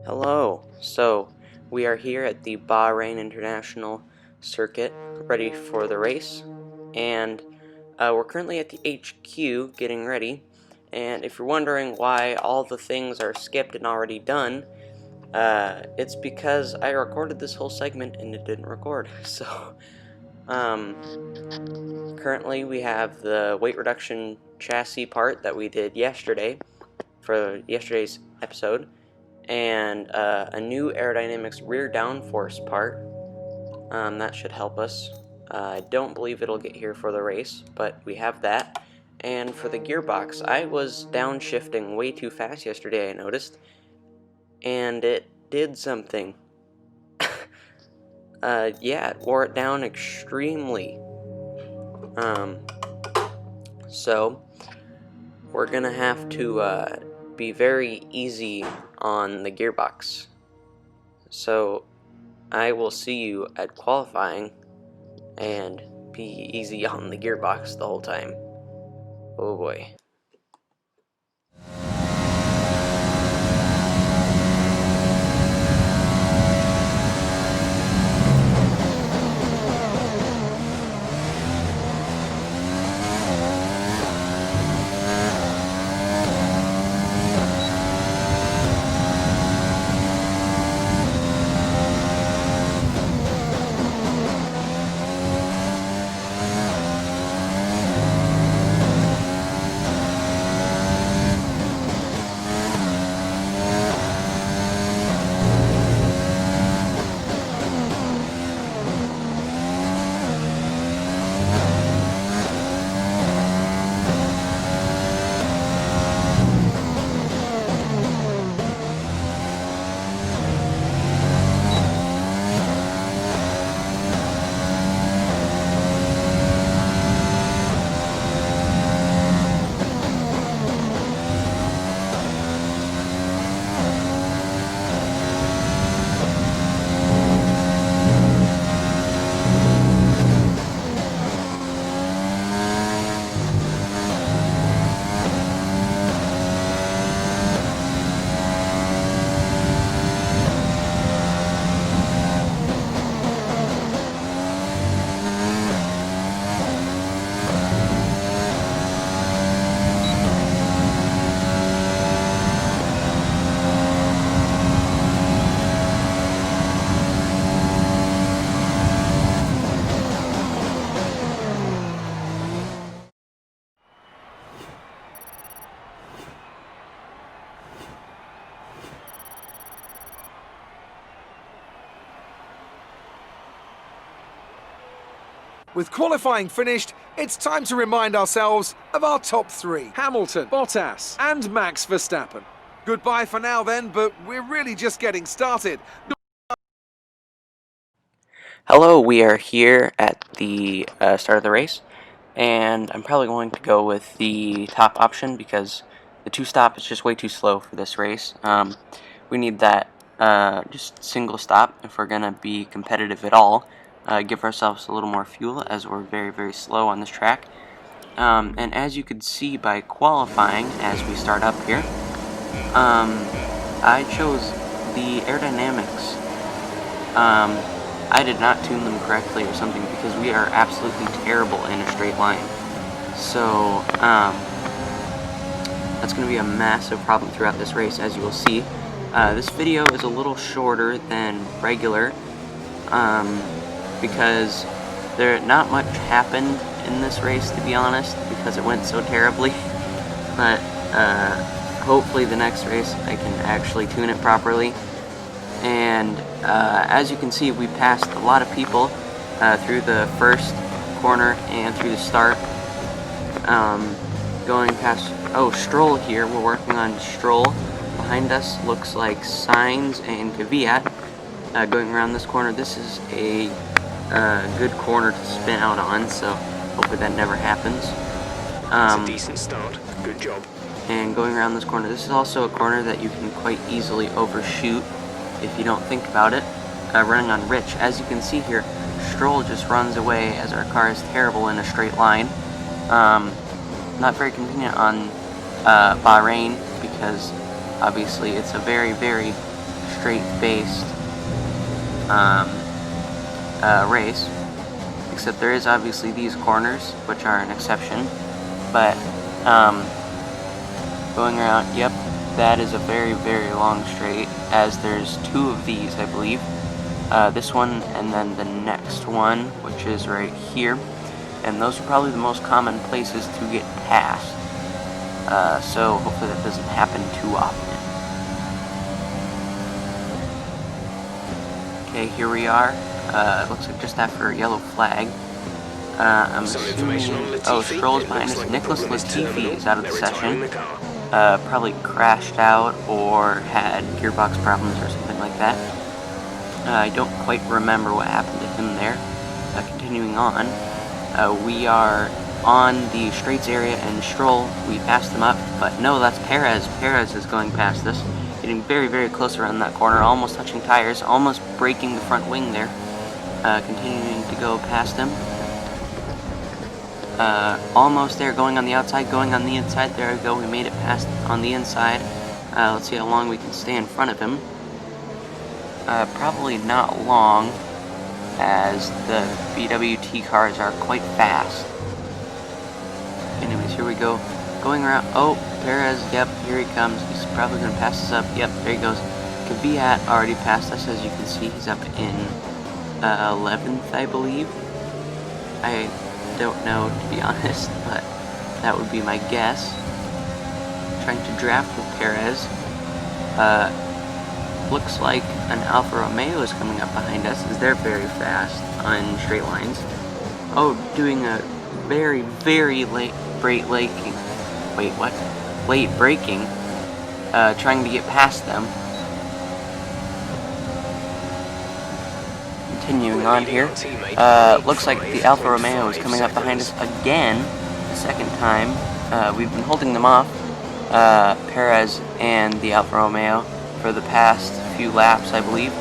Hello. So we are here at the Bahrain International Circuit, ready for the race, and we're currently at the HQ getting ready. And if you're wondering why all the things are skipped and already done, it's because I recorded this whole segment and it didn't record. So, currently we have the weight reduction chassis part that we did yesterday for yesterday's episode, and a new AREO-DYNAMIC's rear downforce part. That should help us. I don't believe it'll get here for the race, but we have that. And for the gearbox, I was downshifting way too fast yesterday, I noticed, and it did something. Yeah, it wore it down extremely. So we're gonna have to be very easy on the gearbox. So I will see you at qualifying and be easy on the gearbox the whole time. Oh boy. With qualifying finished, it's time to remind ourselves of our top three: Hamilton, Bottas, and Max Verstappen. Goodbye for now then, but we're really just getting started. Hello, we are here at the start of the race, and I'm probably going to go with the top option because the two-stop is just way too slow for this race. We need that just single stop if we're going to be competitive at all. Give ourselves a little more fuel as we're very, very slow on this track. And as you could see by qualifying as we start up here, I chose the AREO-DYNAMICs. I did not tune them correctly or something because we are absolutely terrible in a straight line. So that's going to be a massive problem throughout this race, as you will see. This video is a little shorter than regular because not much happened in this race, to be honest, because it went so terribly. But hopefully the next race I can actually tune it properly. And as you can see, we passed a lot of people through the first corner and through the start. Going past, Stroll here. We're working on Stroll. Behind us looks like Sainz and Kvyat going around this corner. This is a good corner to spin out on, so hopefully that never happens. It's a decent start. Good job. And going around this corner, this is also a corner that you can quite easily overshoot if you don't think about it. Running on Rich, as you can see here, Stroll just runs away as our car is terrible in a straight line. Not very convenient on Bahrain because obviously it's a very, very straight based race, except there is obviously these corners, which are an exception. But going around, yep, that is a very, very long straight, as there's two of these, I believe. This one and then the next one, which is right here. And those are probably the most common places to get past. So hopefully that doesn't happen too often. Okay, here we are. It looks like just after a yellow flag. I'm assuming... Oh, Stroll's behind us. Nicholas Latifi is out of the session. Probably crashed out or had gearbox problems or something like that. I don't quite remember what happened to him there. Continuing on, we are on the straights area, and Stroll, we passed him up, but no, that's Perez. Perez is going past us, getting very, very close around that corner, almost touching tires, almost breaking the front wing there. Continuing to go past him. Almost there, going on the outside, going on the inside. There we go, we made it past on the inside. Let's see how long we can stay in front of him. Probably not long, as the BWT cars are quite fast. Anyways, here we go. Going around. Oh, Perez, yep, here he comes. He's probably going to pass us up. Yep, there he goes. Kvyat already passed us, as you can see. He's up in 11th, I believe. I don't know, to be honest, but that would be my guess. Trying to draft with Perez. Looks like an Alfa Romeo is coming up behind us, as they're very fast on straight lines. Oh, doing a very, very late braking. Wait, what? Late braking. Trying to get past them. Continuing on here. Looks like the Alfa Romeo is coming up behind us again, the second time. We've been holding them off, Perez and the Alfa Romeo, for the past few laps, I believe.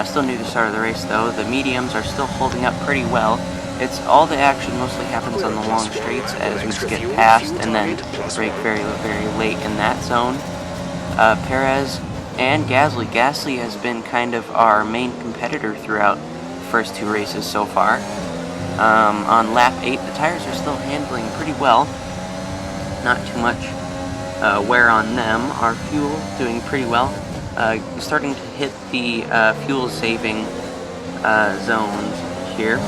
Still new to the start of the race, though. The mediums are still holding up pretty well. It's all the action mostly happens on the long straights, as we just get past and then brake very, very late in that zone. Perez and Gasly. Gasly has been kind of our main competitor throughout the first two races so far. On lap 8, the tires are still handling pretty well. Not too much wear on them. Our fuel doing pretty well. Starting to hit the fuel saving zones here.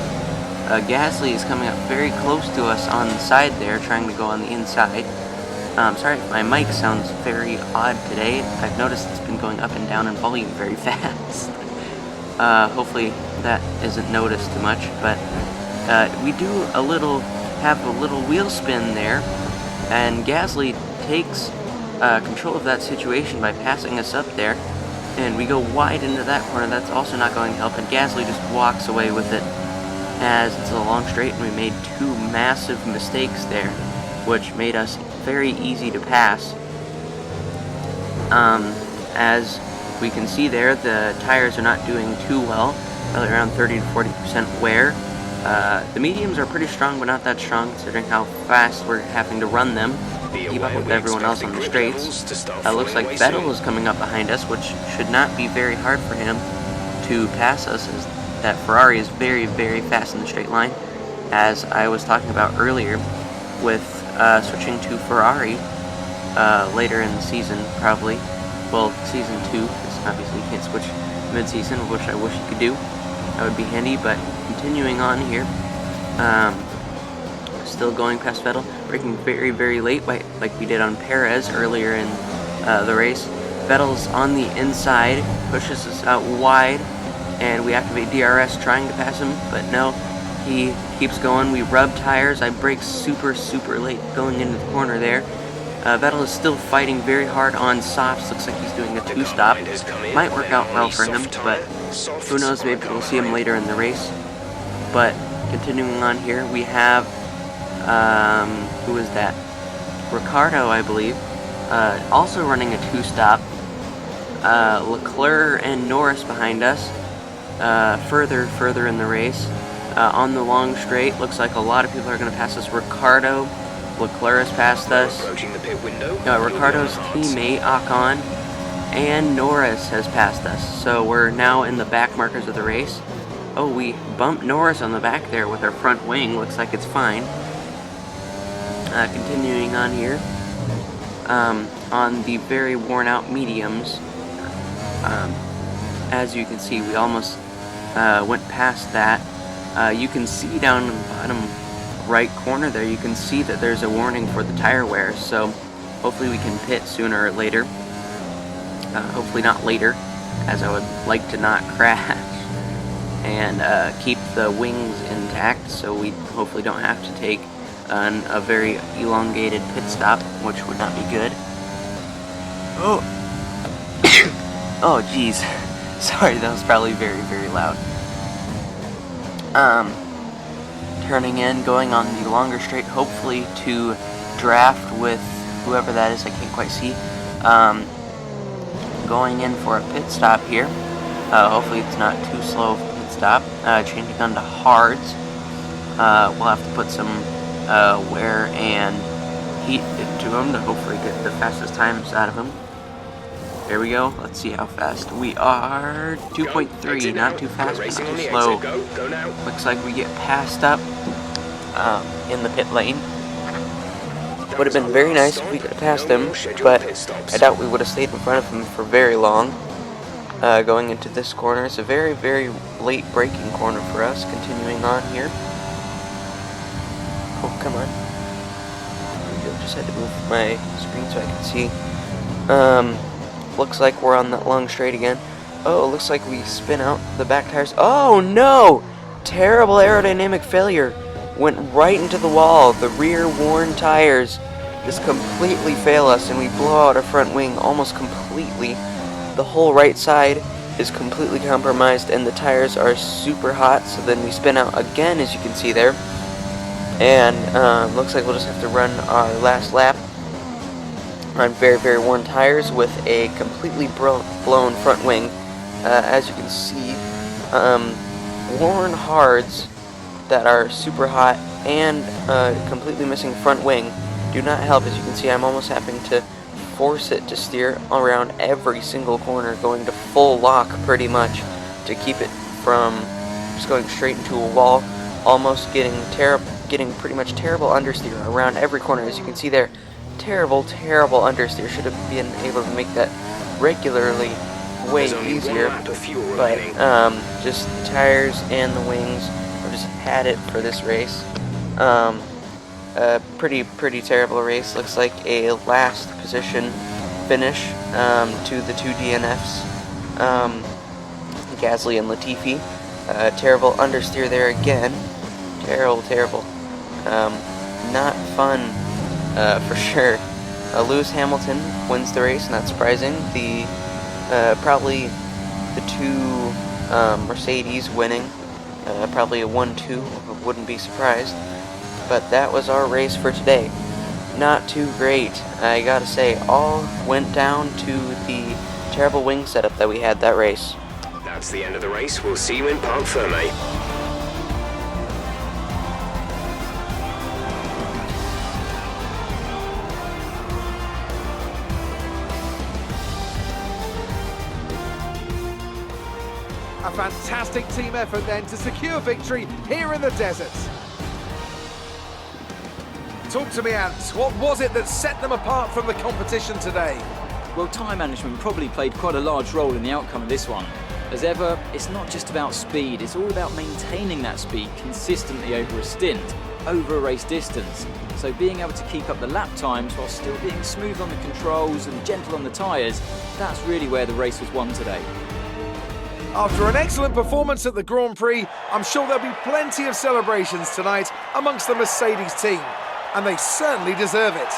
Gasly is coming up very close to us on the side there, trying to go on the inside. Sorry if my mic sounds very odd today. I've noticed it's been going up and down in volume very fast. Hopefully that isn't noticed too much, but we do have a little wheel spin there, and Gasly takes control of that situation by passing us up there, and we go wide into that corner. That's also not going to help, and Gasly just walks away with it, as it's a long straight, and we made two massive mistakes there, which made us very easy to pass. As we can see there, the tires are not doing too well, probably around 30 to 40% wear. The mediums are pretty strong, but not that strong considering how fast we're having to run them to keep up with everyone else on the straights. Looks like Vettel is coming up behind us, which should not be very hard for him to pass us, as that Ferrari is very, very fast in the straight line, as I was talking about earlier with switching to Ferrari later in the season, probably. Well, season 2, because obviously you can't switch mid-season, which I wish you could do. That would be handy, but continuing on here, still going past Vettel, braking very, very late, like we did on Perez earlier in the race. Vettel's on the inside, pushes us out wide, and we activate DRS trying to pass him, but no, he keeps going. We rub tires. I brake super, super late going into the corner there. Vettel is still fighting very hard on softs. Looks like he's doing a 2-stop. Might work out well for him, but who knows, maybe we'll see him later in the race. But continuing on here, we have, who is that? Ricciardo, I believe, also running a 2-stop. Leclerc and Norris behind us, further in the race. On the long straight, looks like a lot of people are going to pass us. Ricciardo, Leclerc has passed us. Ricciardo's teammate, Ocon, and Norris has passed us. So we're now in the back markers of the race. Oh, we bumped Norris on the back there with our front wing. Looks like it's fine. Continuing on here. On the very worn out mediums. As you can see, we almost went past that. You can see down in the bottom right corner there, you can see that there's a warning for the tire wear, so hopefully we can pit sooner or later. Hopefully not later, as I would like to not crash and keep the wings intact, so we hopefully don't have to take a very elongated pit stop, which would not be good. Oh, oh geez, sorry, that was probably very, very loud. Turning in, going on the longer straight, hopefully to draft with whoever that is, I can't quite see. Going in for a pit stop here. Hopefully it's not too slow of a pit stop. Changing on to hards. We'll have to put some wear and heat into them to hopefully get the fastest times out of them. There we go. Let's see how fast we are. 2.3, not too fast, but not too slow. Go now. Looks like we get passed up in the pit lane. Would have been very nice if we could have passed him, but I doubt we would have stayed in front of him for very long. Going into this corner, it's a very, very late braking corner for us. Continuing on here. Oh, come on. I just had to move my screen so I can see. Looks like we're on that long straight again. Oh, looks like we spin out the back tires. Oh no! Terrible aerodynamic failure. Went right into the wall. The rear worn tires just completely fail us, and we blow out our front wing almost completely. The whole right side is completely compromised, and the tires are super hot, so then we spin out again, as you can see there. And looks like we'll just have to run our last lap on very, very worn tires with a completely blown front wing. As you can see, worn hards that are super hot and completely missing front wing do not help. As you can see, I'm almost having to force it to steer around every single corner, going to full lock pretty much to keep it from just going straight into a wall, almost getting pretty much terrible understeer around every corner. As you can see there, terrible understeer. Should have been able to make that regularly way easier, but just the tires and the wings have just had it for this race. Pretty terrible race. Looks like a last position finish to the two DNFs, Gasly and Latifi. Terrible understeer there again. Terrible. Not fun. For sure. Lewis Hamilton wins the race, not surprising. Probably the two Mercedes winning, probably a 1-2, wouldn't be surprised. But that was our race for today. Not too great, I gotta say. All went down to the terrible wing setup that we had that race. That's the end of the race. We'll see you in Parc Fermé. A fantastic team effort then to secure victory here in the desert. Talk to me, Ant. What was it that set them apart from the competition today? Well, time management probably played quite a large role in the outcome of this one. As ever, it's not just about speed, it's all about maintaining that speed consistently over a stint, over a race distance. So being able to keep up the lap times while still being smooth on the controls and gentle on the tyres, that's really where the race was won today. After an excellent performance at the Grand Prix, I'm sure there'll be plenty of celebrations tonight amongst the Mercedes team, and they certainly deserve it.